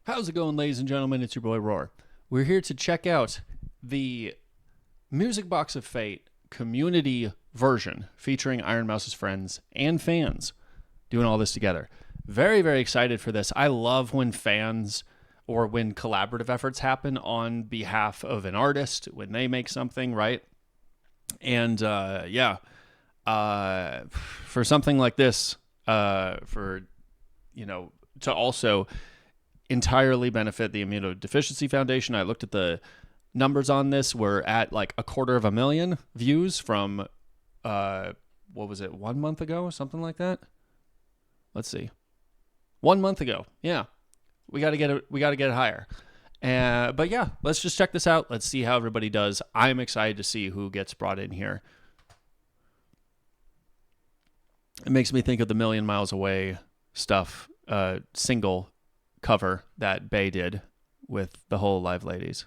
How's it going, ladies and gentlemen? It's your boy Roar. We're here to check out the Music Box of Fate community version featuring Iron Mouse's friends and fans doing all this together. Very, very excited for this. I love when fans or when collaborative efforts happen on behalf of an artist, when they make something, right? And for something like this, to also entirely benefit the Immunodeficiency Foundation. I looked at the numbers on this. We're at like 250,000 views from, 1 month ago? Something like that? Let's see. 1 month ago. Yeah. We got to get it higher. But yeah, let's just check this out. Let's see how everybody does. I'm excited to see who gets brought in here. It makes me think of the Million Miles Away stuff, single cover that Bay did with the whole Live Ladies.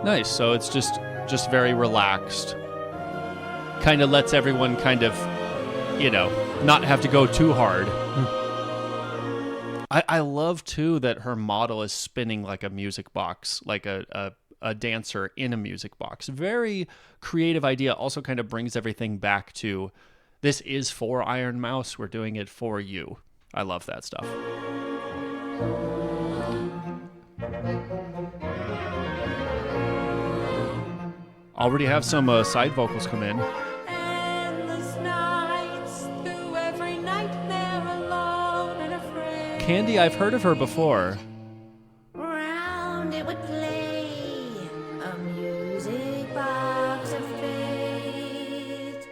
Nice. So it's just very relaxed. Kind of lets everyone kind of, not have to go too hard. I love, too, that her model is spinning like a music box, like a dancer in a music box. Very creative idea. Also kind of brings everything back to, this is for Iron Mouse. We're doing it for you. I love that stuff. Already have some side vocals come in. Candy, I've heard of her before. Round it would play a music box of fate.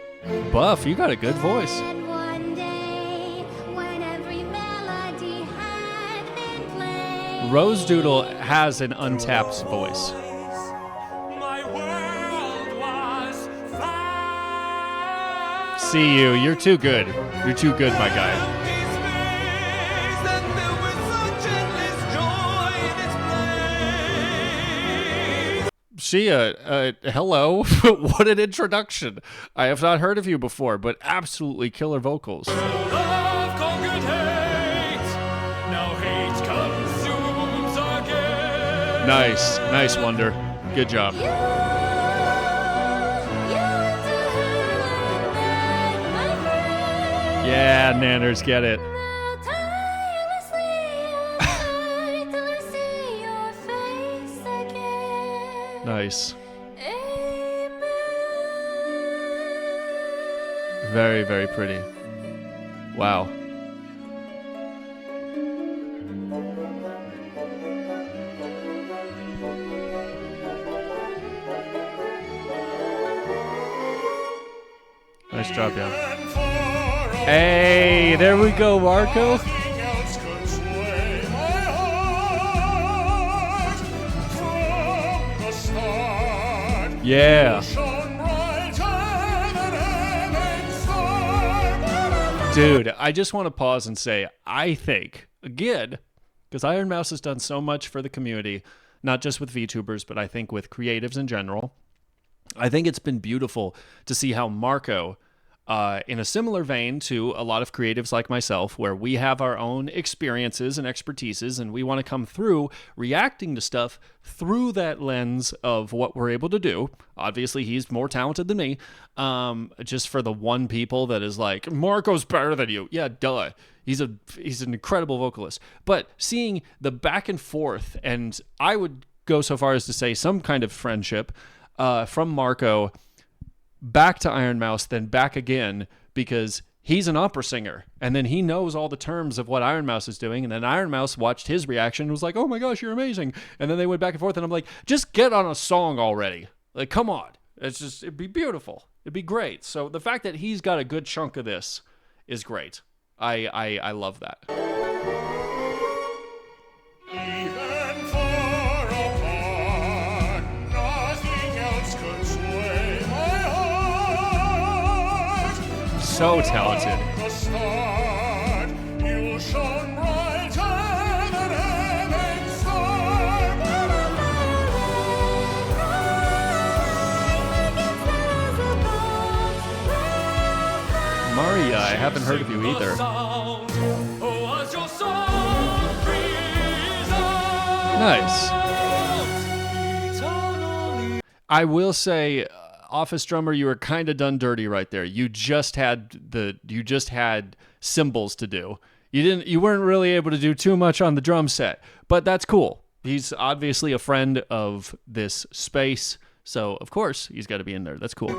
Buff, you got a good voice. And one day, when every melody had been played, Rose Doodle has an untapped voice. My world was fine. See you. You're too good. You're too good, my guy. Shia, hello. What an introduction. I have not heard of you before, but absolutely killer vocals. Love conquered hate. Now hate consumes again. Nice, Wonder. Good job. you and my friend, Yeah, Nanners, get it. now tirelessly I till I see your face again. Nice. Amen. Very, very pretty. Wow. Nice job, yeah. Hey, there we go, Marco. Nothing else could sway my heart from the start. Yeah. Shone brighter than heaven's star. Dude, I just want to pause and say, I think, again, because Iron Mouse has done so much for the community, not just with VTubers, but I think with creatives in general, I think it's been beautiful to see how Marco, in a similar vein to a lot of creatives like myself, where we have our own experiences and expertises, and we want to come through reacting to stuff through that lens of what we're able to do. Obviously, he's more talented than me. Just for the one people that is like, Marco's better than you. Yeah, duh. He's an incredible vocalist. But seeing the back and forth, and I would go so far as to say some kind of friendship from Marco back to Iron Mouse, then back again, because he's an opera singer, and then he knows all the terms of what Iron Mouse is doing, and then Iron Mouse watched his reaction and was like, oh my gosh, you're amazing. And then they went back and forth, and I'm like, just get on a song already. Like, come on. It'd be beautiful. It'd be great. So the fact that he's got a good chunk of this is great. I love that. Even far apart, nothing else could sway my heart. So talented. From the start, you shone brighter than heaven's star. Columbia. I haven't heard of you either. Nice. I will say, office drummer, you were kind of done dirty right there. You just had cymbals to do. You weren't really able to do too much on the drum set, but that's cool. He's obviously a friend of this space, so of course he's got to be in there. That's cool.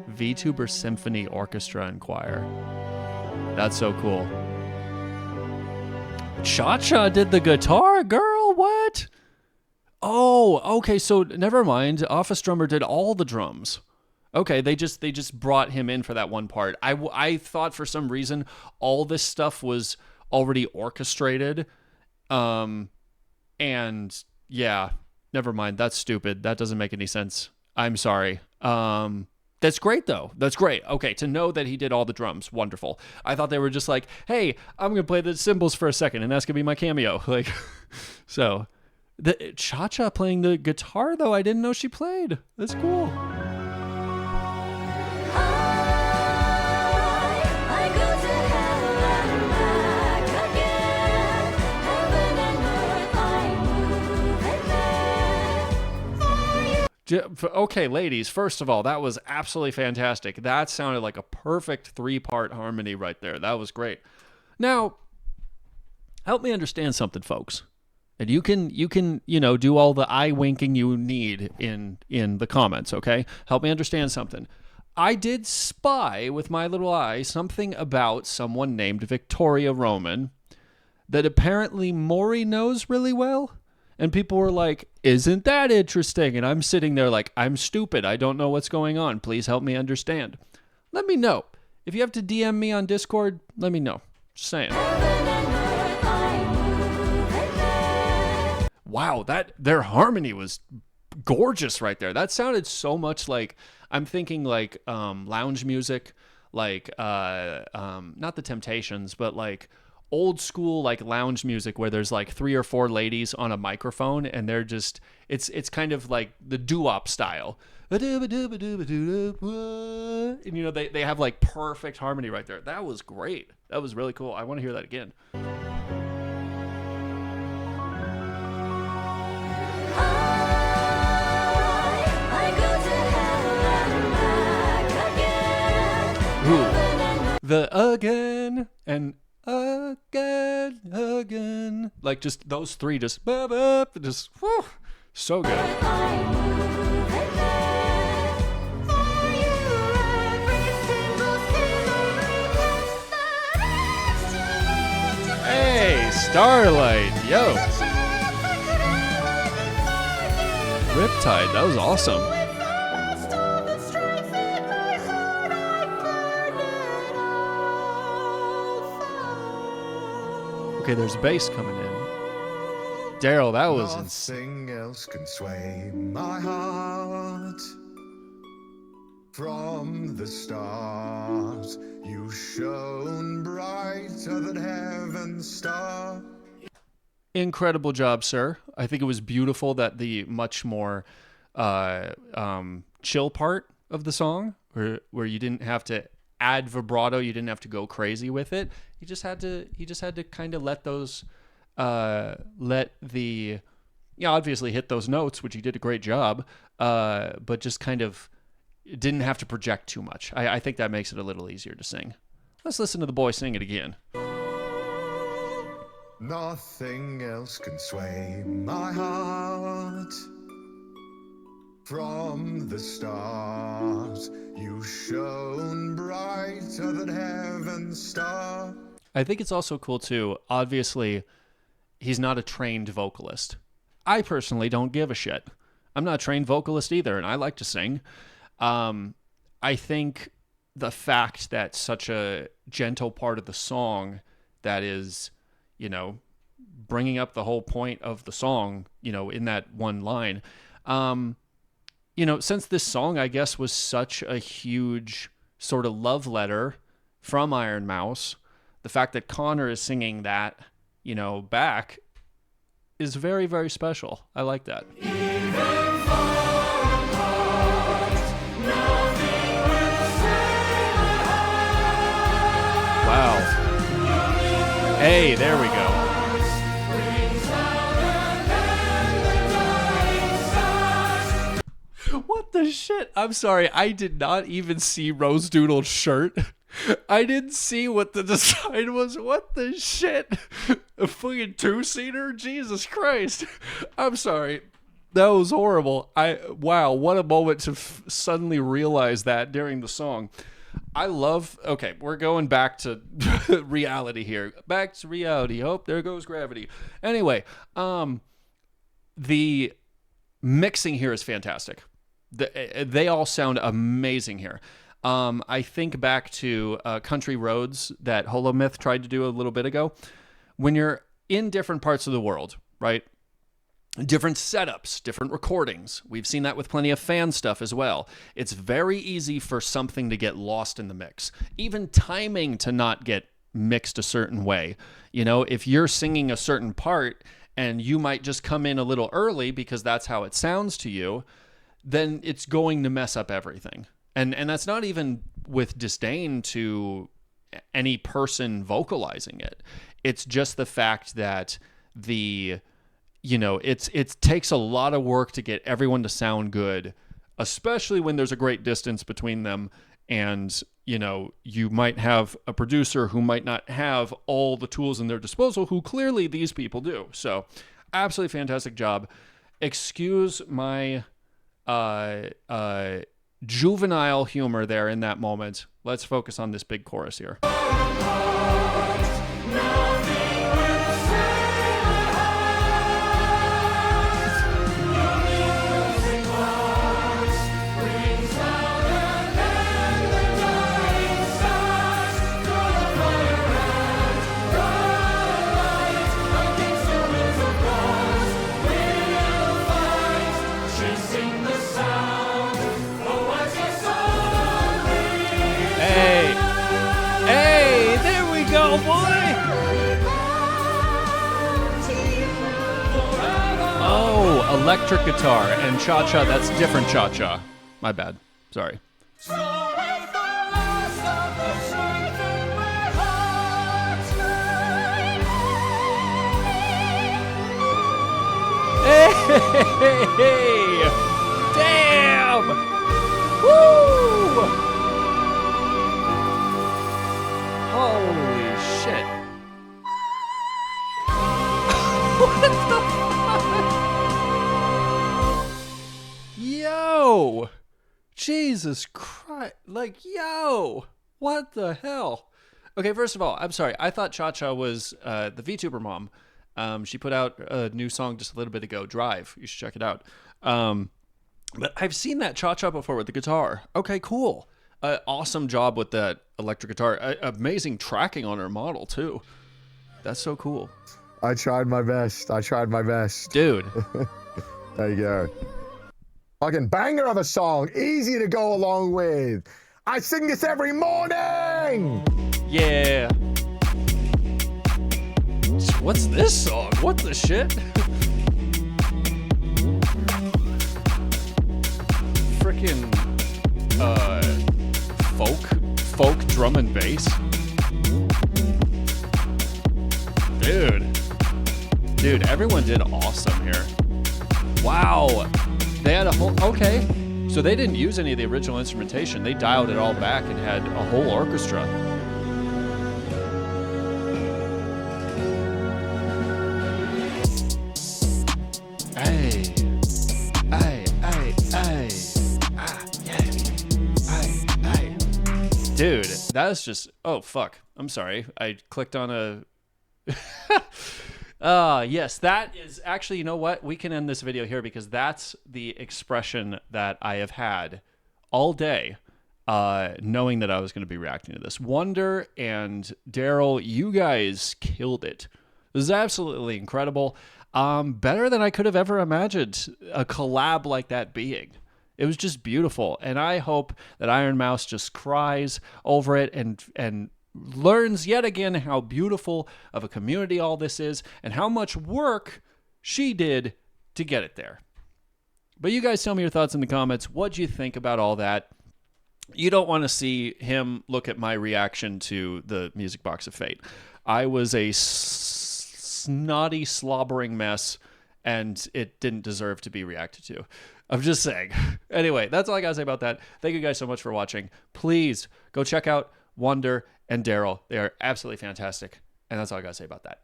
VTuber Symphony Orchestra and Choir. That's so cool. Cha-Cha did the guitar, girl. What? Oh, okay. So never mind. Office drummer did all the drums. Okay, they just brought him in for that one part. I thought for some reason all this stuff was already orchestrated. And yeah, never mind. That's stupid. That doesn't make any sense. I'm sorry. That's great though. That's great. Okay, to know that he did all the drums, wonderful. I thought they were just like, hey, I'm gonna play the cymbals for a second, and that's gonna be my cameo. Like, so the Cha-Cha playing the guitar though, I didn't know she played. That's cool. I go to hell and back again. Heaven and earth, I move and back. Okay, ladies, first of all, that was absolutely fantastic. That sounded like a perfect 3-part harmony right there. That was great. Now, help me understand something, folks. And you can, do all the eye winking you need in the comments, okay? Help me understand something. I did spy with my little eye something about someone named Victoria Roman that apparently Maury knows really well. And people were like, isn't that interesting? And I'm sitting there like, I'm stupid. I don't know what's going on. Please help me understand. Let me know. If you have to DM me on Discord, let me know. Just saying. Wow, their harmony was gorgeous right there. That sounded so much like, I'm thinking like lounge music, like not the Temptations, but like old school like lounge music where there's like 3 or 4 ladies on a microphone and they're just it's kind of like the doo-wop style. And they have like perfect harmony right there. That was great. That was really cool. I want to hear that again. Ooh. The again and again. Like just those 3 just whew, so good. Hey, Starlight, yo. Riptide, that was awesome. Okay, there's bass coming in. Daryl, that was Nothing else can sway my heart. From the start, you shone brighter than heaven's star. incredible job, sir. I think it was beautiful that the much more chill part of the song, where you didn't have to add vibrato, you didn't have to go crazy with it. He just had to kind of let those obviously hit those notes, which he did a great job, but just kind of didn't have to project too much. I think that makes it a little easier to sing. Let's listen to the boy sing it again. Nothing else can sway my heart. From the start, you shone brighter than heaven's star. I think it's also cool too. Obviously, he's not a trained vocalist. I personally don't give a shit. I'm not a trained vocalist either, and I like to sing. I think the fact that such a gentle part of the song that is, bringing up the whole point of the song, in that one line, since this song, I guess, was such a huge sort of love letter from Iron Mouse, the fact that Connor is singing that, back is very, very special. I like that. Even far apart. Hey, there we go. What the shit? I'm sorry. I did not even see Rose Doodle's shirt. I didn't see what the design was. What the shit? A fucking two-seater? Jesus Christ. I'm sorry. That was horrible. Wow, what a moment to suddenly realize that during the song. Okay, we're going back to reality here. Back to reality. Oh, there goes gravity. Anyway, the mixing here is fantastic. They all sound amazing here. I think back to Country Roads that Holomyth tried to do a little bit ago. When you're in different parts of the world, right? Different setups, different recordings. We've seen that with plenty of fan stuff as well. It's very easy for something to get lost in the mix. Even timing to not get mixed a certain way. You know, if you're singing a certain part and you might just come in a little early because that's how it sounds to you, then it's going to mess up everything. And that's not even with disdain to any person vocalizing it. It's just the fact that it takes a lot of work to get everyone to sound good, especially when there's a great distance between them. And, you might have a producer who might not have all the tools in their disposal, who clearly these people do. So absolutely fantastic job. Excuse my juvenile humor there in that moment. Let's focus on this big chorus here. Hey, there we go, boy! Oh, electric guitar and cha-cha, that's different cha-cha. My bad. Sorry. Hey! Damn! Woo! Holy shit. What the fuck? Yo! Jesus Christ. Yo! What the hell? Okay, first of all, I'm sorry. I thought Cha-Cha was the VTuber mom. She put out a new song just a little bit ago, Drive. You should check it out. But I've seen that Cha-Cha before with the guitar. Okay, cool. Awesome job with that electric guitar. Amazing tracking on her model, too. That's so cool. I tried my best. Dude. There you go. Fucking banger of a song. Easy to go along with. I sing this every morning! Yeah. What's this song? What the shit? Freaking folk drum and bass. Dude, everyone did awesome here. Wow. They had a whole, okay. So they didn't use any of the original instrumentation. They dialed it all back and had a whole orchestra. Hey. Dude, that's just, oh, fuck. I'm sorry. I clicked on a... yes, that is actually, you know what? We can end this video here because that's the expression that I have had all day, knowing that I was going to be reacting to this. Wonder and Daryl, you guys killed it. This is absolutely incredible. Better than I could have ever imagined a collab like that being. It was just beautiful. And I hope that Iron Mouse just cries over it and learns yet again how beautiful of a community all this is and how much work she did to get it there. But you guys tell me your thoughts in the comments. What do you think about all that? You don't want to see him look at my reaction to the Music Box of Fate. I was a snotty, slobbering mess, and it didn't deserve to be reacted to. I'm just saying. Anyway, that's all I gotta say about that. Thank you guys so much for watching. Please go check out Wonder and Daryl. They are absolutely fantastic. And that's all I gotta say about that.